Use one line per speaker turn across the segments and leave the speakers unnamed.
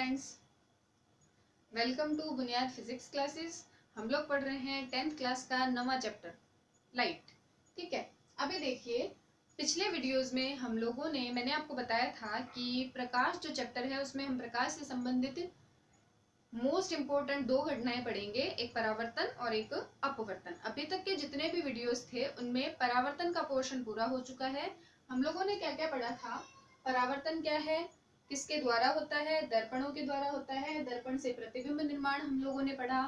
Friends, welcome to बुनियाद physics classes. हम लोग पढ़ रहे हैं 10th क्लास का 9वां चैप्टर लाइट। ठीक है, अभी देखिए पिछले वीडियोस में हम लोगों ने मैंने आपको बताया था कि प्रकाश जो चैप्टर है उसमें हम प्रकाश से संबंधित मोस्ट इम्पोर्टेंट दो घटनाएं पढ़ेंगे, एक परावर्तन और एक अपवर्तन। अभी तक के जितने भी वीडियोस थे उनमें परावर्तन का पोर्शन पूरा हो चुका है। हम लोगों ने क्या क्या पढ़ा था? परावर्तन क्या है, किसके द्वारा होता है? दर्पणों के द्वारा होता है। दर्पण से प्रतिबिंब निर्माण हम लोगों ने पढ़ा।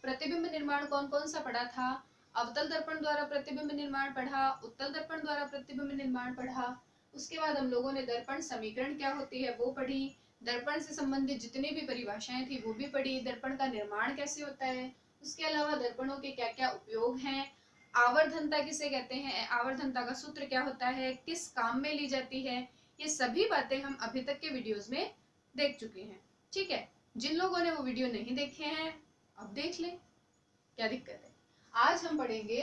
प्रतिबिंब निर्माण कौन कौन सा पढ़ा था? अवतल दर्पण द्वारा प्रतिबिंब निर्माण पढ़ा, उत्तल दर्पण द्वारा प्रतिबिंब निर्माण पढ़ा। उसके बाद हम लोगों ने दर्पण समीकरण क्या होती है वो पढ़ी। दर्पण से संबंधित जितनी भी परिभाषाएं थी वो भी पढ़ी। दर्पण का निर्माण कैसे होता है, उसके अलावा दर्पणों के क्या क्या उपयोग हैं, आवर्धनता किसे कहते हैं, आवर्धनता का सूत्र क्या होता है, किस काम में ली जाती है, ये सभी बातें हम अभी तक के वीडियोस में देख चुके हैं। ठीक है, जिन लोगों ने वो वीडियो नहीं देखे हैं अब देख लें, क्या दिक्कत है। आज हम पढ़ेंगे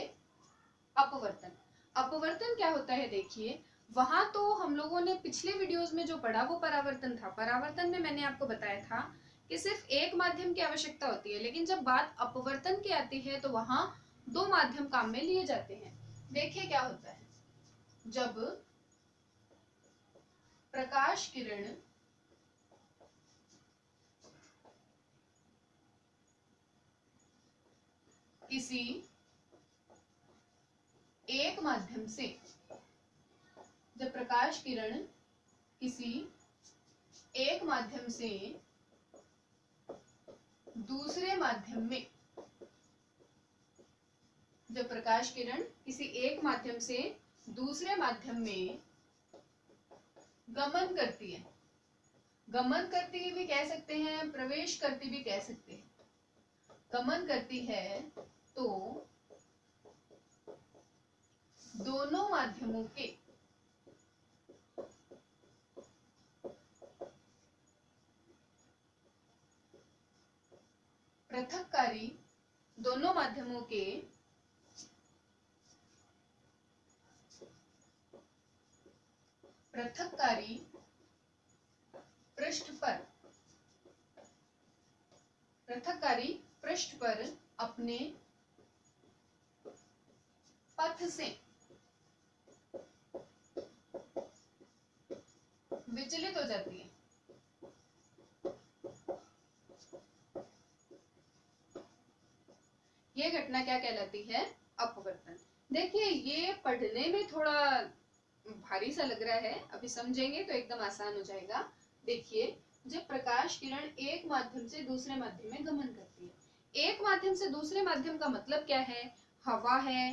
अपवर्तन। अपवर्तन क्या होता है? देखिए वहां तो हम लोगों ने पिछले वीडियोस में जो पढ़ा वो परावर्तन था। परावर्तन में मैंने आपको बताया था कि सिर्फ एक माध्यम की आवश्यकता होती है, लेकिन जब बात अपवर्तन की आती है तो वहां दो माध्यम काम में लिए जाते हैं। देखिए क्या होता है, जब प्रकाश किरण किसी एक माध्यम से, जब प्रकाश किरण किसी एक माध्यम से दूसरे माध्यम में, जब प्रकाश किरण किसी एक माध्यम से दूसरे माध्यम में गमन करती है, गमन करती भी कह सकते हैं, प्रवेश करती भी कह सकते हैं। गमन करती है तो दोनों माध्यमों के पृथक्कारी, दोनों माध्यमों के पृथक्कारी पृष्ठ पर, पृथक्कारी पृष्ठ पर अपने पथ से विचलित हो जाती है। ये घटना क्या कहलाती है? अपवर्तन। देखिए ये पढ़ने में थोड़ा भारी सा लग रहा है, अभी समझेंगे तो एकदम आसान हो जाएगा। देखिए जब प्रकाश किरण एक माध्यम से दूसरे माध्यम में गमन करती है, एक माध्यम से दूसरे माध्यम का मतलब क्या है? हवा है,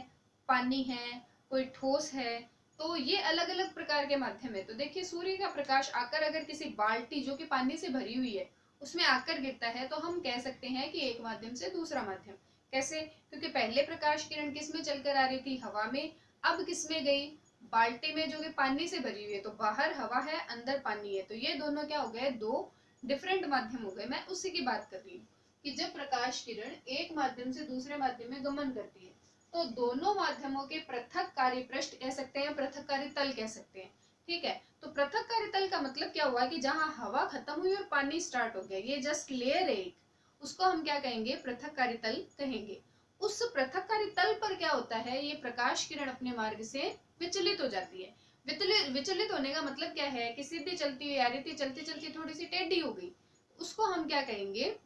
पानी है, कोई ठोस है, तो ये अलग अलग प्रकार के माध्यम है। तो देखिए सूर्य का प्रकाश आकर अगर किसी बाल्टी जो कि पानी से भरी हुई है उसमें आकर गिरता है तो हम कह सकते हैं कि एक माध्यम से दूसरा माध्यम। कैसे? क्योंकि पहले प्रकाश किरण किस में चलकर आ रही थी? हवा में। अब किस में गई? बाल्टी में जो कि पानी से भरी हुई है। तो बाहर हवा है, अंदर पानी है, तो ये दोनों क्या हो गए? दो डिफरेंट माध्यम हो गए। मैं उसी की बात कर रही हूँ कि जब प्रकाश किरण एक माध्यम से दूसरे माध्यम में गमन करती है तो दोनों माध्यमों के पृथक्कारी पृष्ठ कह सकते हैं, पृथक्कारी तल कह सकते हैं। ठीक है, तो पृथक्कारी तल का मतलब क्या हुआ कि जहां हवा खत्म हुई और पानी स्टार्ट हो गया, ये जस्ट लेयर है एक, उसको हम क्या कहेंगे? पृथक्कारी तल कहेंगे। उस पृथक्कारी तल पर क्या होता है? ये प्रकाश किरण अपने मार्ग से विचलित हो जाती है। विचलित होने का मतलब क्या है कि सीधी चलती हुई आ रही थी, चलती चलती थोड़ी सी टेढ़ी हो गई, उसको हम क्या कहेंगे?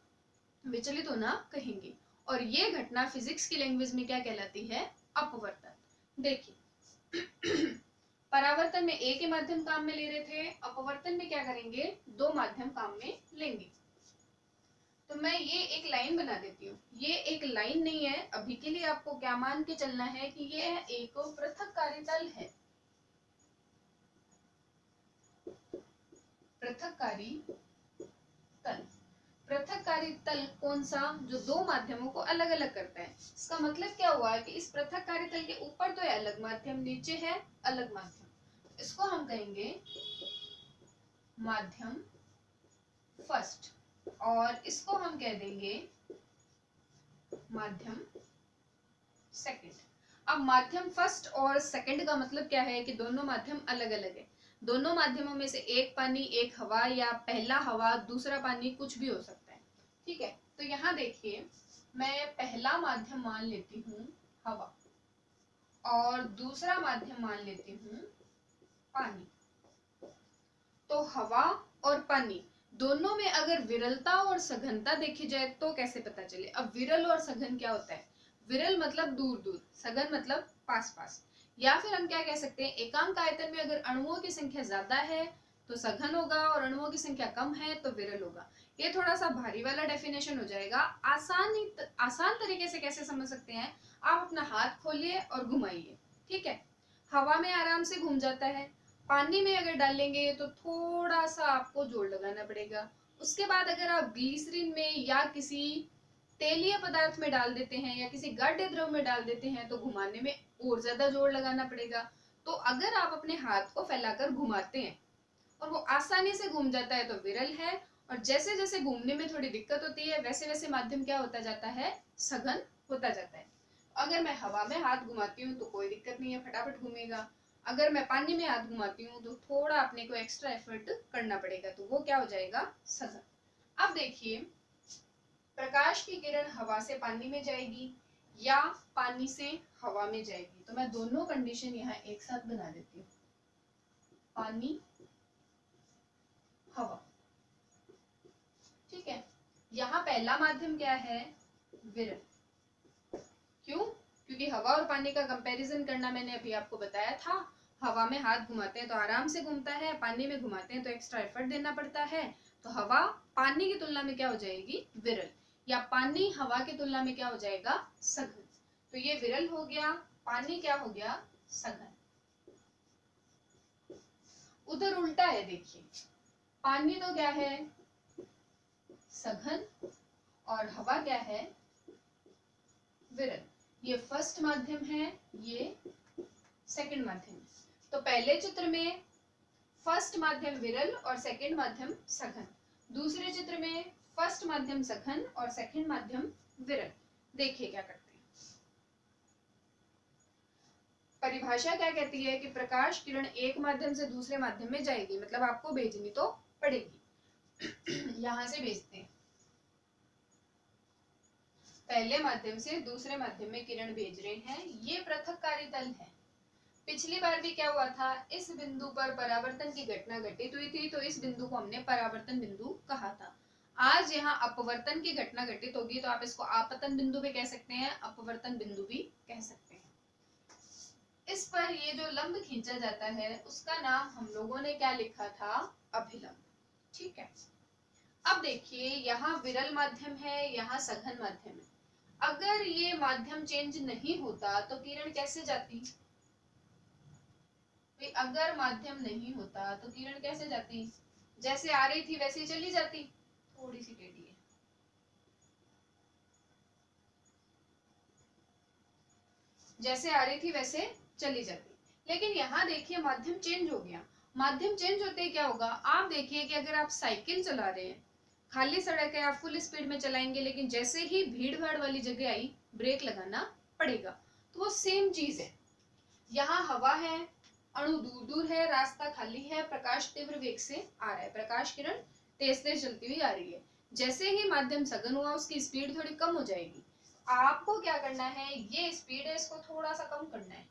विचलित होना कहेंगे। और ये घटना फिजिक्स की लैंग्वेज में क्या कहलाती है? अपवर्तन। देखिए परावर्तन में एक ही माध्यम काम में ले रहे थे, अपवर्तन में क्या करेंगे? दो माध्यम काम में लेंगे। तो मैं ये एक लाइन बना देती हूँ। ये एक लाइन नहीं है, अभी के लिए आपको क्या मान के चलना है कि ये एक पृथक्कारी तल है। पृथक्कारी तल, पृथक्कारी तल कौन सा? जो दो माध्यमों को अलग अलग करता है। इसका मतलब क्या हुआ कि इस पृथक्कारी तल के ऊपर तो है अलग माध्यम, नीचे है अलग माध्यम, इसको हम कहेंगे माध्यम फर्स्ट, और इसको हम कह देंगे माध्यम सेकंड। अब माध्यम फर्स्ट और सेकंड का मतलब क्या है कि दोनों माध्यम अलग अलग है। दोनों माध्यमों में से एक पानी एक हवा, या पहला हवा दूसरा पानी, कुछ भी हो सकता है। ठीक है, तो यहाँ देखिए मैं पहला माध्यम मान लेती हूँ हवा और दूसरा माध्यम मान लेती हूँ पानी। तो हवा और पानी दोनों में अगर विरलता और सघनता देखी जाए तो कैसे पता चले? अब विरल और सघन क्या होता है? विरल मतलब दूर दूर, सघन मतलब पास पास। या फिर हम क्या कह सकते हैं, एकांक आयतन में अगर अणुओं की संख्या ज्यादा है तो सघन होगा और अणुओं की संख्या कम है तो विरल होगा। ये थोड़ा सा भारी वाला डेफिनेशन हो जाएगा। आसान तरीके से कैसे समझ सकते हैं, आप अपना हाथ खोलिए और घुमाइए। ठीक है, हवा में आराम से घूम जाता है, पानी में अगर डालेंगे तो थोड़ा सा आपको जोर लगाना पड़ेगा। उसके बाद अगर आप ग्लिसरीन में या किसी तेलीय पदार्थ में डाल देते हैं या किसी गाढ़े द्रव में डाल देते हैं तो घुमाने में और ज्यादा जोर लगाना पड़ेगा। तो अगर आप अपने हाथ को फैलाकर घुमाते हैं और वो आसानी से घूम जाता है तो विरल है, और जैसे जैसे घूमने में थोड़ी दिक्कत होती है वैसे वैसे माध्यम क्या होता जाता है, सघन होता जाता है। अगर मैं हवा में हाथ घुमाती हूँ तो कोई दिक्कत नहीं है, फटाफट घूमेगा। अगर मैं पानी में हाथ घुमाती हूँ तो थोड़ा अपने को एक्स्ट्रा एफर्ट करना पड़ेगा, तो वो क्या हो जाएगा, सघन। अब देखिए, प्रकाश की किरण हवा से पानी में जाएगी या पानी से हवा में जाएगी, तो मैं दोनों कंडीशन यहाँ एक साथ बना देती हूँ, पानी हवा। ठीक है, यहाँ पहला माध्यम क्या है, विरल। क्यों? क्योंकि हवा और पानी का कंपैरिजन करना मैंने अभी आपको बताया था। हवा में हाथ घुमाते हैं तो आराम से घूमता है, पानी में घुमाते हैं तो एक्स्ट्रा एफर्ट देना पड़ता है। तो हवा पानी की तुलना में क्या हो जाएगी, विरल, या पानी हवा की तुलना में क्या हो जाएगा, सघन। तो ये विरल हो गया, पानी क्या हो गया, सघन। उधर उल्टा है, देखिए पानी तो क्या है, सघन, और हवा क्या है, विरल। ये फर्स्ट माध्यम है, ये सेकंड माध्यम है। तो पहले चित्र में फर्स्ट माध्यम विरल और सेकंड माध्यम सघन, दूसरे चित्र में फर्स्ट माध्यम सघन और सेकंड माध्यम विरल। देखिए क्या करते हैं, परिभाषा क्या कहती है कि प्रकाश किरण एक माध्यम से दूसरे माध्यम में जाएगी, मतलब आपको भेजनी तो पड़ेगी। यहां से भेजते हैं, पहले माध्यम से दूसरे माध्यम में किरण भेज रहे हैं, ये पृथक्कारी तल है। पिछली बार भी क्या हुआ था, इस बिंदु पर परावर्तन की घटना घटित हुई थी, तो इस बिंदु को हमने परावर्तन बिंदु कहा था। आज यहाँ अपवर्तन की घटना घटित होगी तो आप इसको आपतन बिंदु भी कह सकते हैं, अपवर्तन बिंदु भी कह सकते हैं। इस पर ये जो लंब खींचा जाता है उसका नाम हम लोगों ने क्या लिखा था, अभिलंब। ठीक है, अब देखिए यहाँ विरल माध्यम है, यहाँ सघन माध्यम है। अगर ये माध्यम चेंज नहीं होता तो किरण कैसे जाती, अगर माध्यम नहीं होता तो किरण कैसे जाती, जैसे आ रही थी वैसे चली जाती, थोड़ी सी टेढ़ी है, जैसे आ रही थी वैसे चली जाती। लेकिन यहाँ देखिए माध्यम चेंज हो गया। माध्यम चेंज होते ही क्या होगा, आप देखिए कि अगर आप साइकिल चला रहे हैं, खाली सड़क है, आप फुल स्पीड में चलाएंगे, लेकिन जैसे ही भीड़ भाड़ वाली जगह आई ब्रेक लगाना पड़ेगा। तो वो सेम चीज है, यहाँ हवा है, अणु दूर दूर है, रास्ता खाली है, प्रकाश तीव्र वेग से आ रहा है, प्रकाश किरण तेज तेज चलती हुई आ रही है। जैसे ही माध्यम सघन हुआ उसकी स्पीड थोड़ी कम हो जाएगी। आपको क्या करना है, ये स्पीड है इसको थोड़ा सा कम करना है,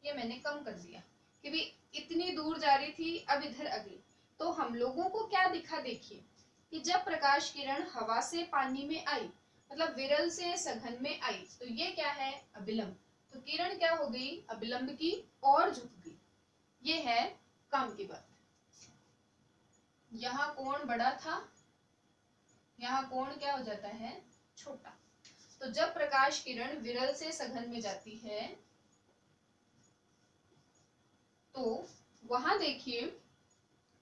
ये मैंने कम कर दिया कि भी इतनी दूर जा रही थी अब इधर अगली। तो हम लोगों को क्या दिखा, देखिए कि जब प्रकाश किरण हवा से पानी में आई, मतलब विरल से सघन में आई, तो ये क्या है, अभिलंब। तो किरण क्या हो गई, अभिलंब की और झुक गई। ये है काम की बात। यहाँ कोण बड़ा था, यहाँ कोण क्या हो जाता है, छोटा। तो जब प्रकाश किरण विरल से सघन में जाती है तो वहां देखिए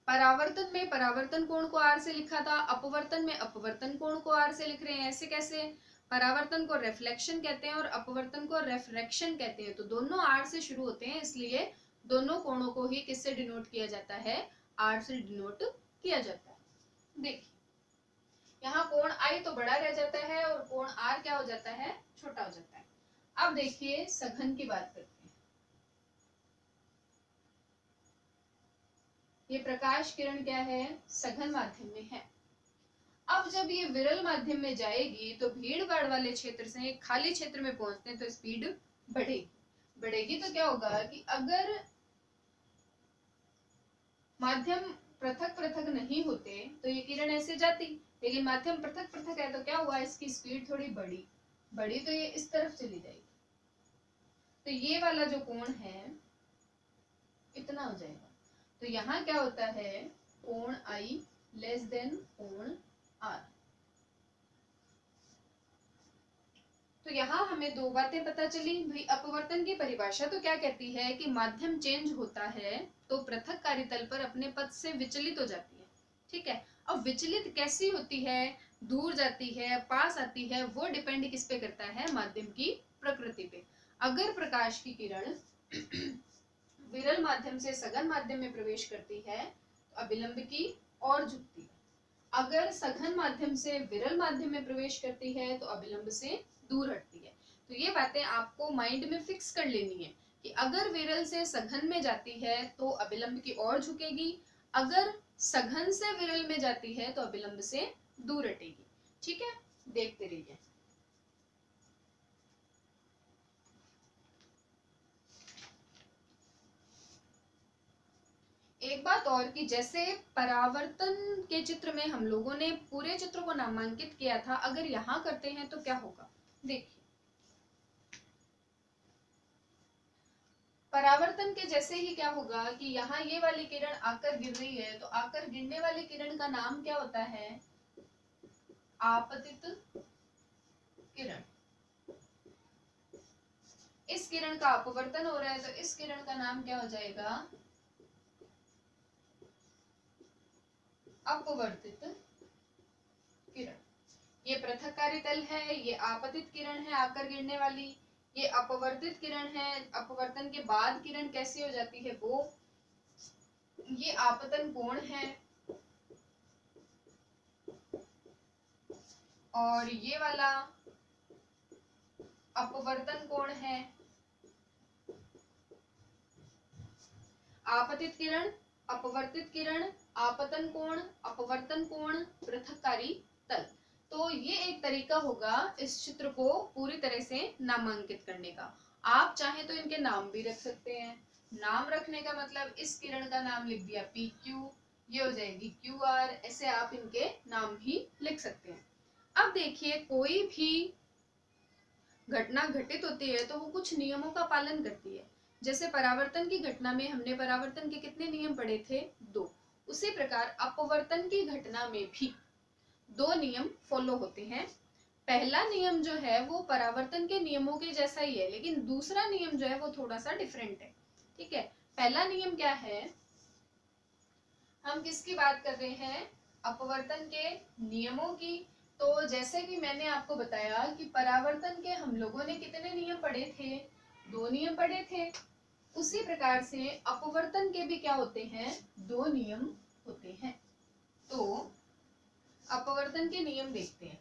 परावर्तन में परावर्तन कोण को आर से लिखा था, अपवर्तन में अपवर्तन कोण को आर से लिख रहे हैं। ऐसे कैसे, परावर्तन को रिफ्लेक्शन कहते हैं और अपवर्तन को रेफ्रेक्शन कहते हैं, तो दोनों आर से शुरू होते हैं, इसलिए दोनों कोणों को ही किससे डिनोट किया जाता है, आर से डिनोट किया जाता है। देखिए यहाँ कोण आई तो बड़ा रह जाता है और कोण आर क्या हो जाता है, छोटा हो जाता है। अब देखिए सघन की बात करते हैं। ये प्रकाश किरण क्या है, सघन माध्यम में है। अब जब ये विरल माध्यम में जाएगी तो भीड़ भाड़ वाले क्षेत्र से खाली क्षेत्र में पहुंचते हैं तो स्पीड बढ़ेगी। बढ़ेगी तो क्या होगा कि अगर माध्यम पृथक पृथक नहीं होते तो ये किरण ऐसे जाती, लेकिन माध्यम पृथक पृथक है तो क्या हुआ, इसकी स्पीड थोड़ी बढ़ी। बढ़ी तो ये इस तरफ चली जाएगी, तो ये वाला जो कोण है इतना हो जाएगा। तो यहाँ क्या होता है, कोण आई लेस देन कोण आर। तो यहाँ हमें दो बातें पता चली भाई। अपवर्तन की परिभाषा तो क्या कहती है कि माध्यम चेंज होता है तो पृथक कार्यतल पर अपने पथ से विचलित हो जाती है। ठीक है, अब विचलित कैसी होती है, दूर जाती है, पास आती है, वो डिपेंड किस पे करता है, माध्यम की प्रकृति पे। अगर प्रकाश की किरण विरल माध्यम से सघन माध्यम में प्रवेश करती है तो अभिलंब की ओर झुकती है। अगर सघन माध्यम से विरल माध्यम में प्रवेश करती है तो अभिलंब से दूर हटती है। तो ये बातें आपको माइंड में फिक्स कर लेनी है कि अगर विरल से सघन में जाती है तो अभिलंब की ओर झुकेगी, अगर सघन से विरल में जाती है तो अभिलंब से दूर हटेगी। ठीक है, देखते रहिए। एक बात और कि जैसे परावर्तन के चित्र में हम लोगों ने पूरे चित्र को नामांकित किया था, अगर यहाँ करते हैं तो क्या होगा, देखिए। परावर्तन के जैसे ही क्या होगा कि यहाँ ये वाली किरण आकर गिर रही है तो आकर गिरने वाली किरण का नाम क्या होता है, आपतित किरण। इस किरण का अपवर्तन हो रहा है तो इस किरण का नाम क्या हो जाएगा, अपवर्तित किरण। ये पृथक कार्यतल है, ये आपतित किरण है आकर गिरने वाली, ये अपवर्तित किरण है। अपवर्तन के बाद किरण कैसी हो जाती है वो, ये आपतन कोण है और ये वाला अपवर्तन कोण है। आपतित किरण, अपवर्तित किरण, आपतन कोण, अपवर्तन कोण, पृथककारी तल। तो ये एक तरीका होगा इस चित्र को पूरी तरह से नामांकित करने का। आप चाहे तो इनके नाम भी रख सकते हैं। नाम रखने का मतलब इस किरण का नाम लिख दिया PQ, ये हो जाएगी QR, ऐसे आप इनके नाम भी लिख सकते हैं। अब देखिए, कोई भी घटना घटित होती है तो वो कुछ नियमों का पालन करती है। जैसे परावर्तन की घटना में हमने परावर्तन के कितने नियम पढ़े थे, 2। उसी प्रकार अपवर्तन की घटना में भी 2 नियम फॉलो होते हैं। पहला नियम जो है वो परावर्तन के नियमों के जैसा ही है, लेकिन दूसरा नियम जो है वो थोड़ा सा डिफरेंट है। ठीक है, पहला नियम क्या है, हम किसकी बात कर रहे हैं, अपवर्तन के नियमों की। तो जैसे कि मैंने आपको बताया कि परावर्तन के हम लोगों ने कितने नियम पढ़े थे, 2 नियम पढ़े थे। उसी प्रकार से अपवर्तन के भी क्या होते हैं, 2 नियम होते हैं। तो अपवर्तन के नियम देखते हैं।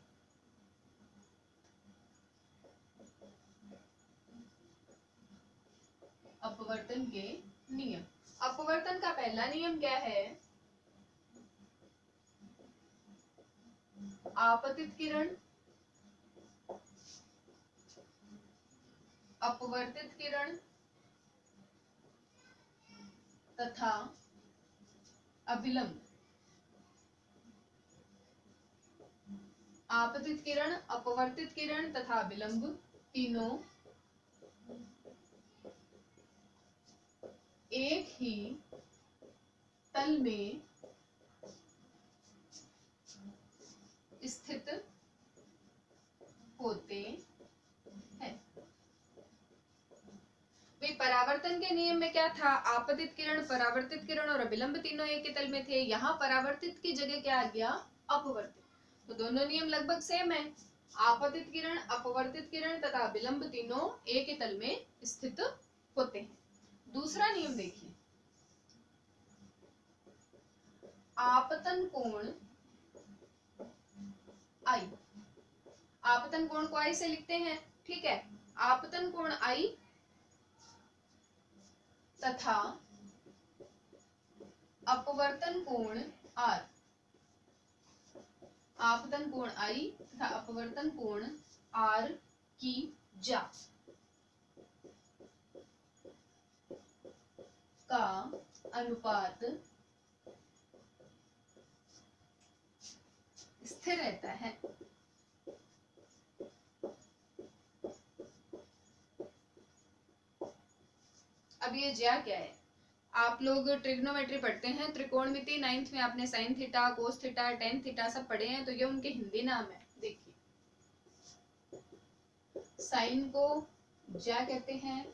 अपवर्तन के नियम, अपवर्तन का पहला नियम क्या है, आपतित किरण, अपवर्तित किरण तथा अभिलंब। आपतित किरण, अपवर्तित किरण तथा अभिलंब तीनों एक ही तल में स्थित होते हैं। भाई परावर्तन के नियम में क्या था, आपतित किरण, परावर्तित किरण और अभिलंब तीनों एक ही तल में थे। यहाँ परावर्तित की जगह क्या आ गया, अपवर्तित। तो दोनों नियम लगभग सेम है। आपतित किरण, अपवर्तित किरण तथा अभिलंब तीनों एक ही तल में स्थित होते हैं। दूसरा नियम देखिए, आपतन कोण I। आपतन कोण को I से लिखते हैं, ठीक है। आपतन कोण I तथा अपवर्तन कोण R, आपतन कोण I तथा अपवर्तन कोण R की जा का अनुपात स्थिर रहता है। अब ये ज्या क्या है? आप लोग ट्रिग्नोमेट्री पढ़ते हैं, त्रिकोणमिति 9th में आपने sine theta, cos theta, tan theta सब पढ़े हैं, तो ये उनके हिंदी नाम है। देखिए, साइन को ज्या कहते हैं,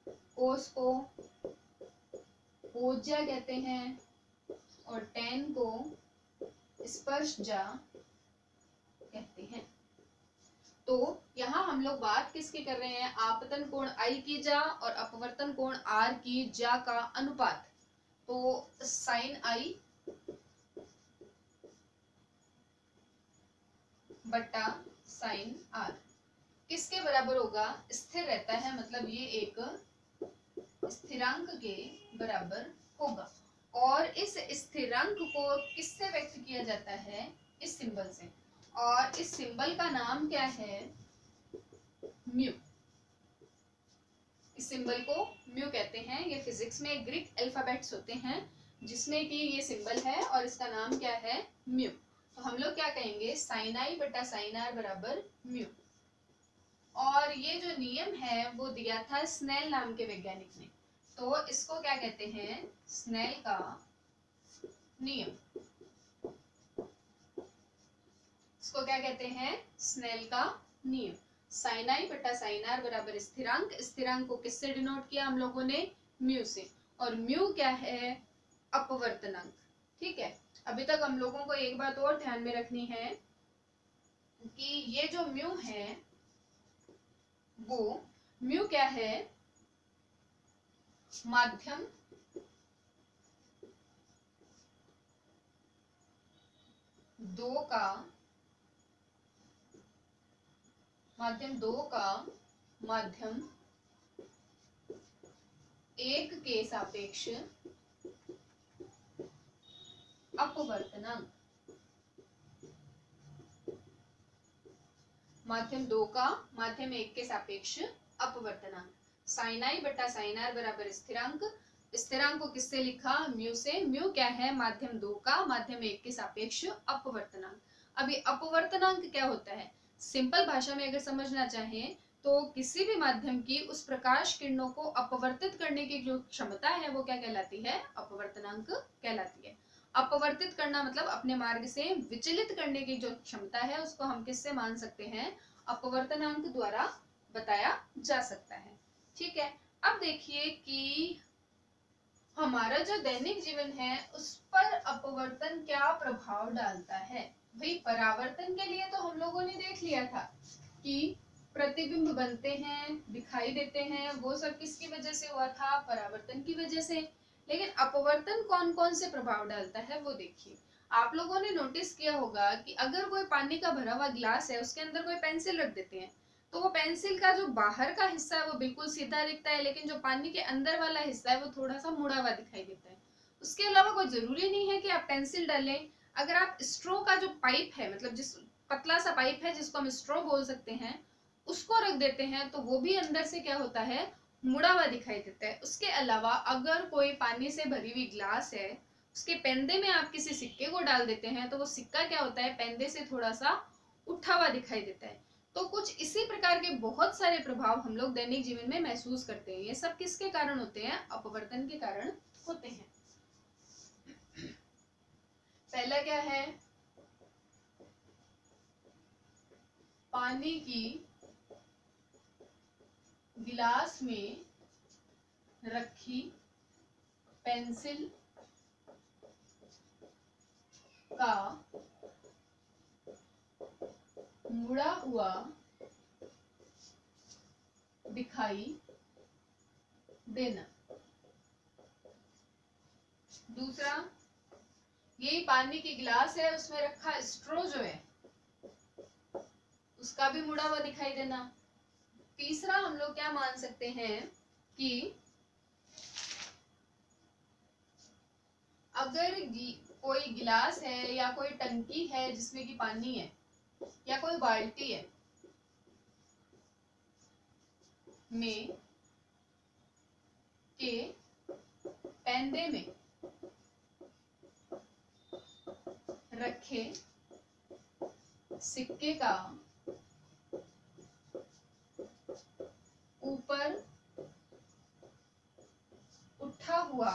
कोस को कोज्या कहते हैं और टेन को स्पर्शजा कहते हैं। तो यहाँ हम लोग बात किसकी कर रहे हैं? आपतन कोण I की जा और अपवर्तन कोण R की जा का अनुपात। तो साइन I बटा साइन R किसके बराबर होगा? स्थिर रहता है, मतलब ये एक स्थिरांक के बराबर होगा। और इस स्थिरांक को किससे व्यक्त किया जाता है? इस सिंबल से। और इस सिंबल का नाम क्या है? म्यू। इस सिंबल को म्यू कहते हैं। ये फिजिक्स में ग्रीक अल्फाबेट्स होते हैं जिसमें कि ये सिंबल है और इसका नाम क्या है? म्यू। तो हम लोग क्या कहेंगे? साइन आई बटा साइन आर बराबर म्यू। और ये जो नियम है वो दिया था स्नेल नाम के वैज्ञानिक ने, तो इसको क्या कहते हैं? स्नेल का नियम। इसको क्या कहते हैं? स्नेल का नियम। साइन आई बटा साइन आर बराबर स्थिरांक। स्थिरांक को किससे डिनोट किया हम लोगों ने? म्यू से। और म्यू क्या है? अपवर्तनांक। ठीक है, अभी तक हम लोगों को एक बात और ध्यान में रखनी है कि ये जो म्यू है वो म्यू क्या है? माध्यम दो का माध्यम एक के सापेक्ष अपवर्तनांक। माध्यम दो का माध्यम एक के सापेक्ष अपवर्तनांक। साइन आई बटा साइन आर बराबर स्थिरांक। स्थिरांक को किससे लिखा? म्यू से। म्यू क्या है? माध्यम दो का माध्यम एक के सापेक्ष अपवर्तनांक। अभी अपवर्तनांक क्या होता है? सिंपल भाषा में अगर समझना चाहें तो किसी भी माध्यम की उस प्रकाश किरणों को अपवर्तित करने की जो क्षमता है वो क्या कहलाती है? अपवर्तनांक कहलाती है। अपवर्तित करना मतलब अपने मार्ग से विचलित करने की जो क्षमता है उसको हम किससे मान सकते हैं? अपवर्तनांक द्वारा बताया जा सकता है। ठीक है, अब देखिए कि हमारा जो दैनिक जीवन है उस पर अपवर्तन क्या प्रभाव डालता है। भाई परावर्तन के लिए तो हम लोगों ने देख लिया था कि प्रतिबिंब बनते हैं, दिखाई देते हैं, वो सब किसकी वजह से हुआ था? परावर्तन की वजह से। लेकिन अपवर्तन कौन कौन से प्रभाव डालता है वो देखिए। आप लोगों ने नोटिस किया होगा कि अगर कोई पानी का भरा हुआ ग्लास है, उसके अंदर कोई पेंसिल रख देते हैं तो वो पेंसिल का जो बाहर का हिस्सा है वो बिल्कुल सीधा दिखता है, लेकिन जो पानी के अंदर वाला हिस्सा है वो थोड़ा सा मुड़ा हुआ दिखाई देता है। उसके अलावा कोई जरूरी नहीं है कि आप पेंसिल डालें। अगर आप स्ट्रॉ का जो पाइप है, मतलब जिस पतला सा पाइप है जिसको हम स्ट्रॉ बोल सकते हैं, उसको रख देते हैं तो वो भी अंदर से क्या होता है? मुड़ा हुआ दिखाई देता है। उसके अलावा अगर कोई पानी से भरी हुई ग्लास है, उसके पेंदे में आप किसी सिक्के को डाल देते हैं तो वो सिक्का क्या होता है? पेंदे से थोड़ा सा उठा हुआ दिखाई देता है। तो कुछ इसी प्रकार के बहुत सारे प्रभाव हम लोग दैनिक जीवन में महसूस करते हैं। ये सब किसके कारण होते हैं? अपवर्तन के कारण होते हैं। पहला क्या है? पानी की गिलास में रखी पेंसिल का मुड़ा हुआ दिखाई देना। दूसरा, यही पानी की गिलास है, उसमें रखा स्ट्रॉ जो है उसका भी मुड़ा हुआ दिखाई देना। तीसरा हम लोग क्या मान सकते हैं कि अगर कोई गिलास है या कोई टंकी है जिसमें कि पानी है या कोई बाल्टी है में के पैंदे में रखे सिक्के का ऊपर उठा हुआ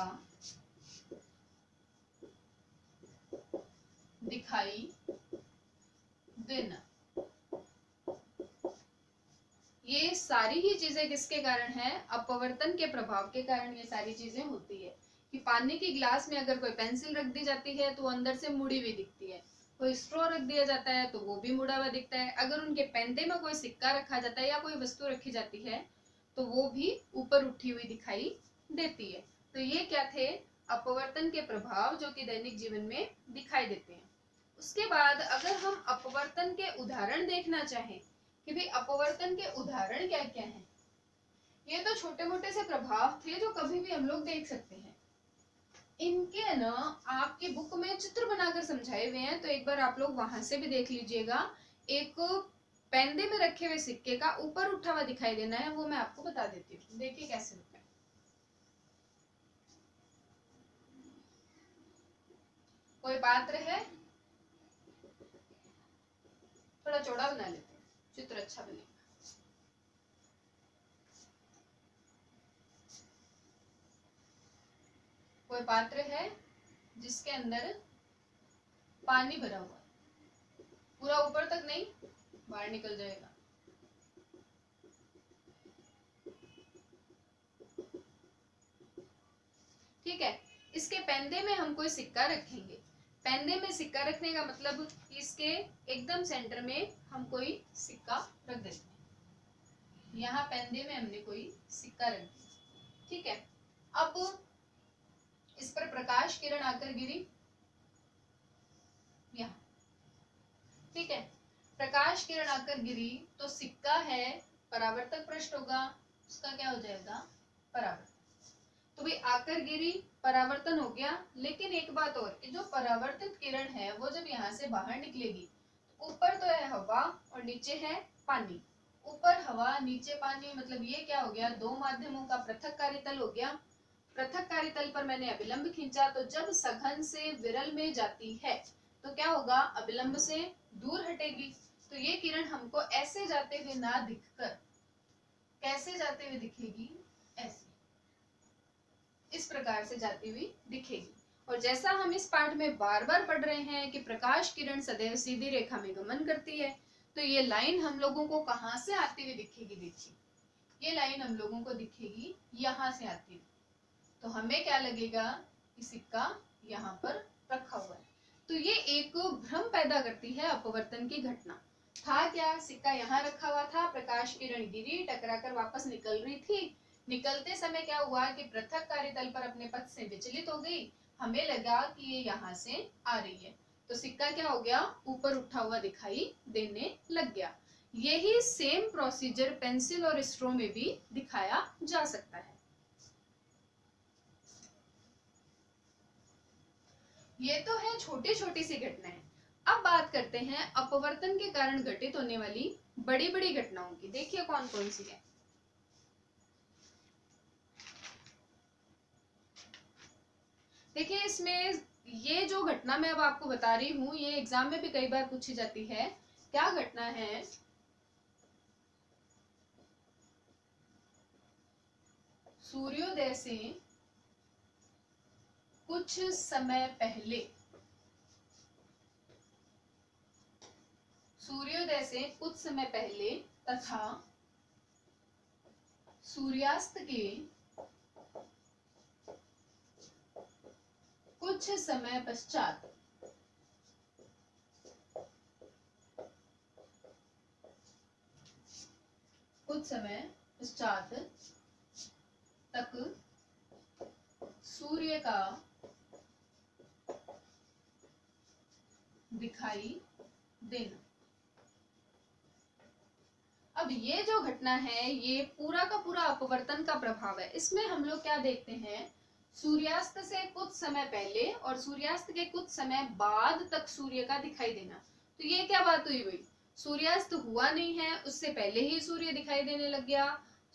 दिखाई देना। ये सारी ही चीजें किसके कारण है? अपवर्तन के प्रभाव के कारण ये सारी चीजें होती है कि पानी की गिलास में अगर कोई पेंसिल रख दी जाती है तो अंदर से मुड़ी हुई दिखती है, कोई स्ट्रॉ रख दिया जाता है तो वो भी मुड़ा हुआ दिखता है, अगर उनके पैंदे में कोई सिक्का रखा जाता है या कोई वस्तु रखी जाती है तो वो भी ऊपर उठी हुई दिखाई देती है। तो ये क्या थे? अपवर्तन के प्रभाव जो कि दैनिक जीवन में दिखाई देते हैं। उसके बाद अगर हम अपवर्तन के उदाहरण देखना चाहें कि भाई अपवर्तन के उदाहरण क्या क्या हैं, ये तो छोटे मोटे से प्रभाव थे जो कभी भी हम लोग देख सकते हैं। इनके ना आपकी बुक में चित्र बनाकर समझाए हुए हैं, तो एक बार आप लोग वहां से भी देख लीजिएगा। एक पैंदे में रखे हुए सिक्के का ऊपर उठा हुआ दिखाई देना है, वो मैं आपको बता देती हूँ। देखिए कैसे होता है। कोई पात्र है, थोड़ा चौड़ा बना लेते हैं, चित्र अच्छा बनेगा। कोई पात्र है जिसके अंदर पानी भरा हुआ है, पूरा ऊपर तक नहीं, बाहर निकल जाएगा। ठीक है, इसके पैंदे में हम कोई सिक्का रखेंगे। पैंदे में सिक्का रखने का मतलब इसके एकदम सेंटर में हम कोई सिक्का रख देते हैं। यहाँ पैंदे में हमने कोई सिक्का रख दिया। ठीक है, अब इस पर प्रकाश किरण आकर गिरी यहाँ। ठीक है, प्रकाश किरण आकर गिरी तो सिक्का है, परावर्तक पृष्ठ होगा, उसका क्या हो जाएगा? परावर्तन। तो भाई आकर गिरी, परावर्तन हो गया। लेकिन एक बात और, जो परावर्तित किरण है वो जब यहाँ से बाहर निकलेगी, ऊपर तो है हवा और नीचे है पानी। ऊपर हवा नीचे पानी, मतलब ये क्या हो गया? दो माध्यमों का पृथककारी तल हो गया। पृथककारी तल पर मैंने अभिलंब खींचा, तो जब सघन से विरल में जाती है तो क्या होगा? अभिलंब से दूर हटेगी। तो ये किरण हमको ऐसे जाते हुए ना दिखकर कैसे जाते हुए दिखेगी? ऐसे, इस प्रकार से जाती हुई दिखेगी। और जैसा हम इस पाठ में बार बार पढ़ रहे हैं कि प्रकाश किरण सदैव सीधी रेखा में गमन करती है, तो ये लाइन हम लोगों को कहाँ से आती हुई दिखेगी? देखिए, ये लाइन हम लोगों को दिखेगी यहाँ से आती हुई। तो हमें क्या लगेगा कि सिक्का यहाँ पर रखा हुआ है। तो ये एक भ्रम पैदा करती है अपवर्तन की घटना। था क्या? सिक्का यहाँ रखा हुआ था, प्रकाश किरण गिरी, टकराकर वापस निकल रही थी। निकलते समय क्या हुआ कि पृथककारी तल पर अपने पथ से विचलित हो गई। हमें लगा कि ये यहाँ से आ रही है, तो सिक्का क्या हो गया? ऊपर उठा हुआ दिखाई देने लग गया। यही सेम प्रोसीजर पेंसिल और स्ट्रॉ में भी दिखाया जा सकता है। ये तो है छोटी छोटी सी घटनाएं। अब बात करते हैं अपवर्तन के कारण घटित होने वाली बड़ी बड़ी घटनाओं की। देखिए कौन कौन सी है। देखिए इसमें ये जो घटना मैं अब आपको बता रही हूं, ये एग्जाम में भी कई बार पूछी जाती है। क्या घटना है? सूर्योदय से कुछ समय पहले, सूर्योदय से कुछ समय पहले तथा सूर्यास्त के कुछ समय पश्चात तक सूर्य का दिखाई देना। अब ये जो घटना है ये पूरा का पूरा अपवर्तन का प्रभाव है। इसमें हम लोग क्या देखते हैं सूर्यास्त से कुछ समय पहले और सूर्यास्त के कुछ समय बाद तक सूर्य का दिखाई देना। तो ये क्या बात हुई भाई, सूर्यास्त हुआ नहीं है उससे पहले ही सूर्य दिखाई देने लग गया,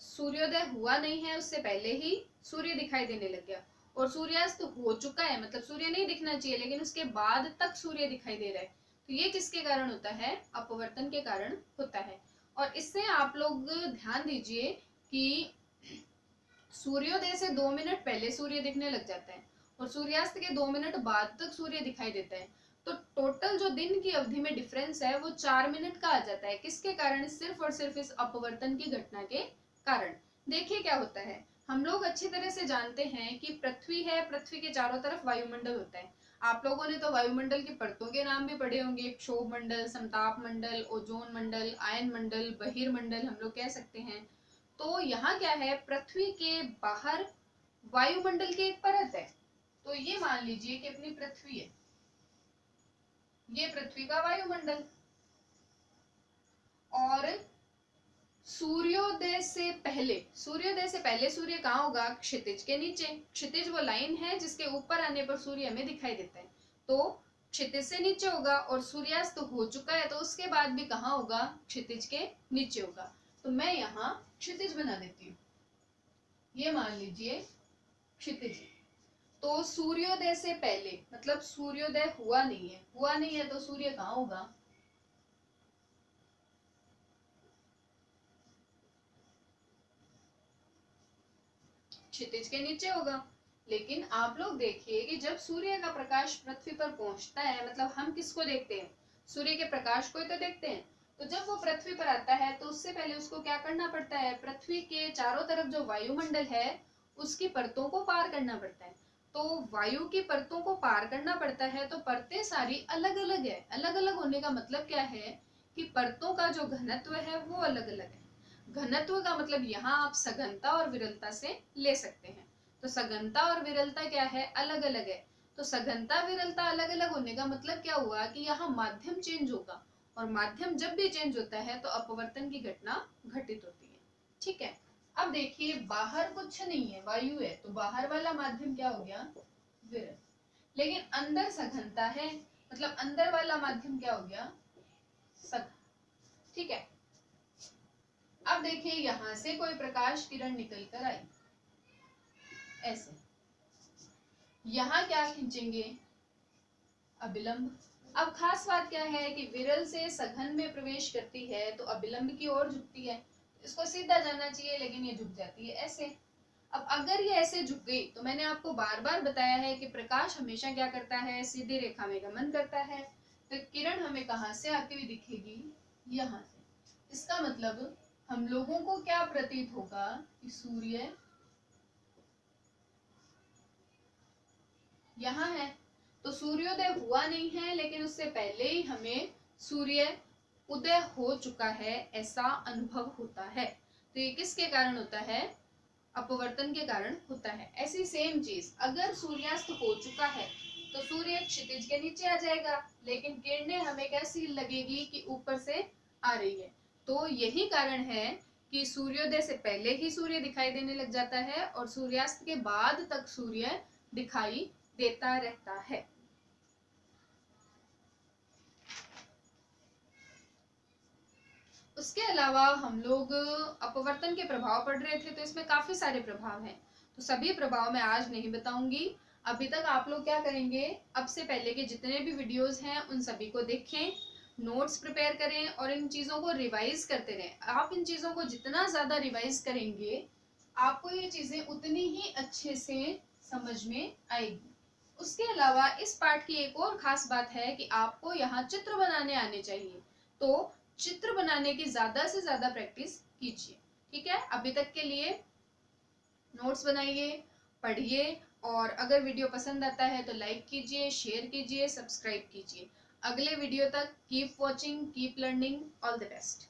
सूर्योदय हुआ नहीं है उससे पहले ही सूर्य दिखाई देने लग गया, और सूर्यास्त हो चुका है मतलब सूर्य नहीं दिखना चाहिए लेकिन उसके बाद तक सूर्य दिखाई दे रहा है। तो ये किसके कारण होता है, अपवर्तन के कारण होता है। और इससे आप लोग ध्यान दीजिए कि सूर्योदय से 2 मिनट पहले सूर्य दिखने लग जाता है और सूर्यास्त के 2 मिनट बाद तक सूर्य दिखाई देता है। तो टोटल जो दिन की अवधि में डिफरेंस है वो 4 मिनट का आ जाता है। किसके कारण, सिर्फ और सिर्फ इस अपवर्तन की घटना के कारण। देखिए क्या होता है, हम लोग अच्छी तरह से जानते हैं कि पृथ्वी है, पृथ्वी के चारों तरफ वायुमंडल होता है। आप लोगों ने तो वायुमंडल की परतों के नाम भी पढ़े होंगे, क्षोभ मंडल, समताप मंडल, ओजोन मंडल, आयन मंडल, बहिर्मंडल हम लोग कह सकते हैं। तो यहाँ क्या है, पृथ्वी के बाहर वायुमंडल की एक परत है। तो ये मान लीजिए कि अपनी पृथ्वी है, ये पृथ्वी का वायुमंडल, और सूर्योदय से पहले सूर्य कहाँ होगा, क्षितिज के नीचे। क्षितिज वो लाइन है जिसके ऊपर आने पर सूर्य हमें दिखाई देता है, तो क्षितिज से नीचे होगा। और सूर्यास्त हो चुका है तो उसके बाद भी कहाँ होगा, क्षितिज के नीचे होगा। तो मैं यहाँ क्षितिज बना देती हूँ, ये मान लीजिए क्षितिज। तो सूर्योदय से पहले मतलब सूर्योदय हुआ नहीं है तो सूर्य कहाँ होगा, क्षितिज के नीचे होगा। लेकिन आप लोग देखिए कि जब सूर्य का प्रकाश पृथ्वी पर पहुंचता है, मतलब हम किसको देखते हैं, सूर्य के प्रकाश को ही तो देखते हैं। तो जब वो पृथ्वी पर आता है तो उससे पहले उसको क्या करना पड़ता है, पृथ्वी के चारों तरफ जो वायुमंडल है उसकी परतों को पार करना पड़ता है। तो वायु की परतों को पार करना पड़ता है, तो परतें सारी अलग अलग है। अलग अलग होने का मतलब क्या है कि परतों का जो घनत्व है वो अलग अलग है। घनत्व का मतलब यहाँ आप सघनता और विरलता से ले सकते हैं। तो सघनता और विरलता क्या है, अलग अलग है। तो सघनता विरलता अलग अलग होने का मतलब क्या हुआ कि यहाँ माध्यम चेंज होगा, और माध्यम जब भी चेंज होता है तो अपवर्तन की घटना घटित होती है। ठीक है, अब देखिए बाहर कुछ नहीं है, वायु है, तो बाहर वाला माध्यम क्या हो गया, विरल। लेकिन अंदर सघनता है, मतलब अंदर वाला माध्यम क्या हो गया, सघन। ठीक है, अब देखिए यहां से कोई प्रकाश किरण निकल कर आई, ऐसे यहां क्या खींचेंगे, अभिलंब। अब खास बात क्या है कि विरल से सघन में प्रवेश करती है तो अभिलंब की ओर झुकती है। इसको सीधा जाना चाहिए लेकिन ये झुक जाती है ऐसे। अब अगर ये ऐसे झुक गई तो मैंने आपको बार बार बताया है कि प्रकाश हमेशा क्या करता है, सीधी रेखा में गमन करता है। तो किरण हमें कहां से आती हुई दिखेगी, यहां से। इसका मतलब हम लोगों को क्या प्रतीत होगा कि सूर्य यहाँ है। तो सूर्योदय हुआ नहीं है लेकिन उससे पहले ही हमें सूर्य उदय हो चुका है ऐसा अनुभव होता है। तो ये किसके कारण होता है, अपवर्तन के कारण होता है। ऐसी सेम चीज अगर सूर्यास्त हो चुका है तो सूर्य क्षितिज के नीचे आ जाएगा, लेकिन किरणें हमें कैसी लगेगी कि ऊपर से आ रही है। तो यही कारण है कि सूर्योदय से पहले ही सूर्य दिखाई देने लग जाता है और सूर्यास्त के बाद तक सूर्य दिखाई देता रहता है। उसके अलावा हम लोग अपवर्तन के प्रभाव पढ़ रहे थे, तो इसमें काफी सारे प्रभाव हैं। तो सभी प्रभाव मैं आज नहीं बताऊंगी। अभी तक आप लोग क्या करेंगे, अब से पहले के जितने भी वीडियोस हैं उन सभी को देखें, नोट्स प्रिपेयर करें और इन चीजों को रिवाइज करते रहें। आप इन चीजों को जितना ज्यादा रिवाइज करेंगे आपको ये चीजें उतनी ही अच्छे से समझ में आएगी। उसके अलावा इस पाठ की एक और खास बात है कि आपको यहाँ चित्र बनाने आने चाहिए। तो चित्र बनाने की ज्यादा से ज्यादा प्रैक्टिस कीजिए। ठीक है, अभी तक के लिए नोट्स बनाइए, पढ़िए, और अगर वीडियो पसंद आता है तो लाइक कीजिए, शेयर कीजिए, सब्सक्राइब कीजिए। अगले वीडियो तक keep watching, keep learning, all the best.